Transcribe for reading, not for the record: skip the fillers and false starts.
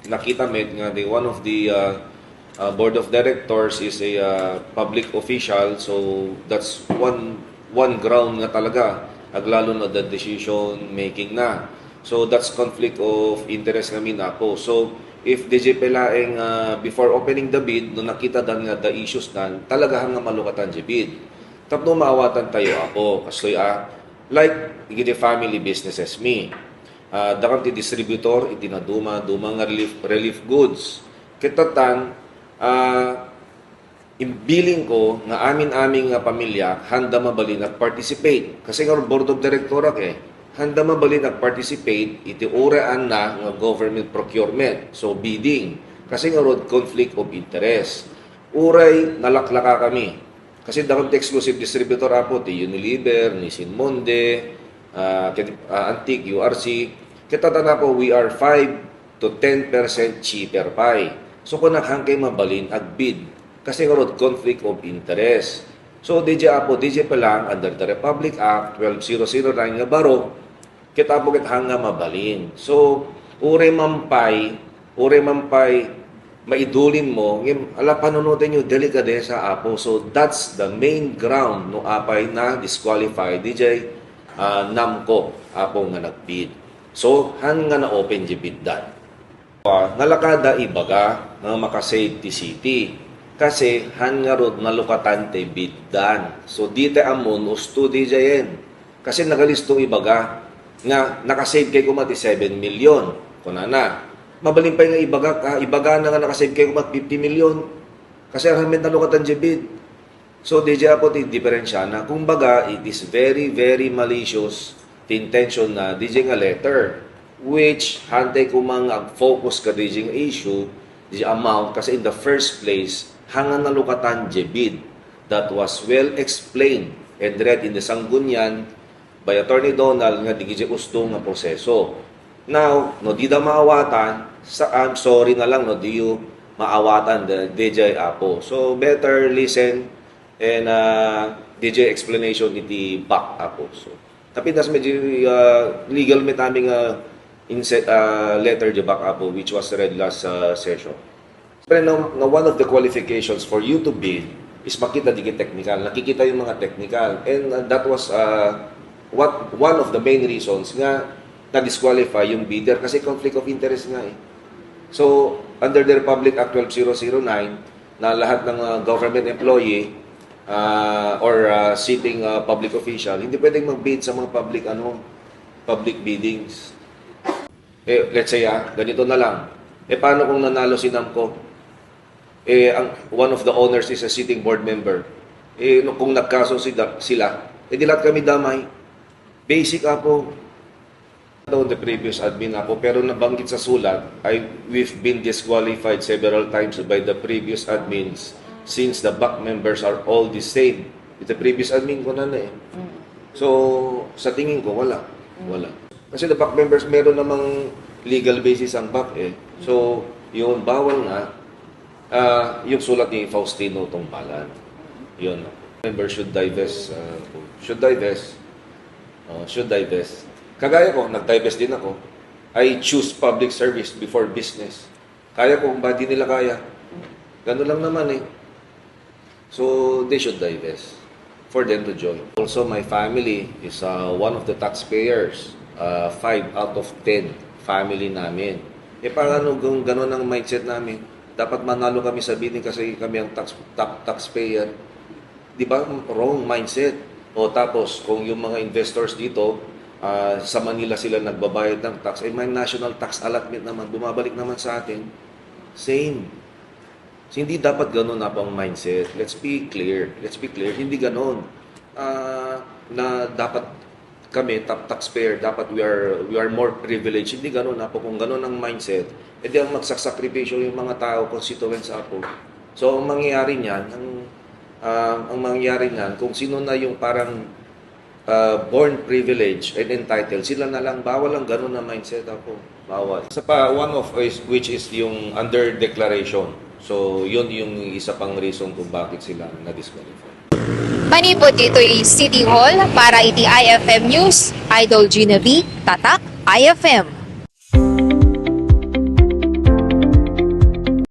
nakita met nga one of the board of directors is a public official, so that's one ground nga talaga aglalo na the decision making na. So that's conflict of interest kami na po. So if DJ Pelaeng before opening the bid, no nakita dan nga the issues nan, talaga nga malukatan di bid. Tapno maawatan tayo ako kasi like igiti family businesses me. Dakam ti distributor itinaduma nga relief goods. Kitatan imbiling ko nga aming nga pamilya handa mabalin at participate. Kasi nga board of director handa mabalin at participate iti oraan na nga government procurement. So bidding. Kasi nga road conflict of interest. Uray nalaklaka kami. Kasi dakam ti exclusive distributor apo ti Unilever, ni Sinmonde, Antique, URC. Kitatan po we are 5 to 10% cheaper pay. So kung naghangkay mabalin ag bid kasi nga road conflict of interest. So DJ pa lang under the Republic Act 12009 nga baro kita po hanga mabalin. So ure mampay maidulin mo ala panunutin nyo delikadesa apo. So that's the main ground no apay na disqualify DJ Namco apo nga nagbid. So hanga na open di bid dan. Nalakada ibaga nga makasave ti city kasi nga rod nalukatan ti biddan. So dite amon usto di jayen kasi nagalisto ibaga nga nakasave kay kumati 7 million kunana mabalin pa nga ibaga na nga nakasave kay kumati 50 million kasi ramen nalukatan ti bid. So DJ apo ti diferensya na kumbaga it is very very malicious the intention na DJ nga letter which hantay ko mga focus ka di issue, di amount, kasi in the first place, hangan nalukatan di bid that was well explained and read in the Sanggunian by Attorney Donald nga di gusto nga proseso. Now, no di da maawatan, I'm sorry na lang, no di you maawatan the DJ Apo. So, better listen and DJ explanation iti back Apo. So, tapi das medyo legal metaming letter di back up which was read last session. Pero na one of the qualifications for you to bid is makita di technical. Nakikita yung mga technical. And that was one of the main reasons nga na-disqualify yung bidder kasi conflict of interest nga eh. So, under the Republic Act 12009 na lahat ng government employee or sitting public official, hindi pwedeng mag-bid sa mga public biddings. Let's say, ganito na lang. Paano kung nanalo si Namco? One of the owners is a sitting board member. Kung nagkaso sila, di lahat kami damay. Basic po. The previous admin po, pero nabanggit sa sulat, we've been disqualified several times by the previous admins since the back members are all the same. The previous admin ko na So, sa tingin ko, wala. Kasi the back members, meron namang legal basis ang back So, yun, bawal nga yung sulat ni Faustino Tongpalan. Yun. Members should divest. Kagaya ko, nag-divest din ako. I choose public service before business. Kaya ko, kung ba di nila kaya. Ganun lang naman So, they should divest for them to join. Also, my family is one of the taxpayers. 5 out of 10 family namin. Paano kung gano'n ang mindset namin? Dapat manalo kami sa bidding kasi kami ang top taxpayer. Di ba? Wrong mindset. O tapos, kung yung mga investors dito, sa Manila sila nagbabayad ng tax, may national tax allotment naman, bumabalik naman sa atin. Same. So, hindi dapat gano'n na pang mindset. Let's be clear. Hindi gano'n. Na dapat kami, top taxpayer, dapat we are more privileged. Hindi gano'n po. Kung gano'n ang mindset, edi ang magsasakripisyo yung mga tao, constituents po. So, ang mangyayari niyan, kung sino na yung parang born privilege and entitled, sila na lang, bawal ang gano'n na mindset po. Bawal. Isa pa, one of which is yung under declaration. So, yun yung isa pang reason kung bakit sila na-disqualify. Manipod dito City Hall para iti IFM News. Idol Gina V, Tatak, IFM.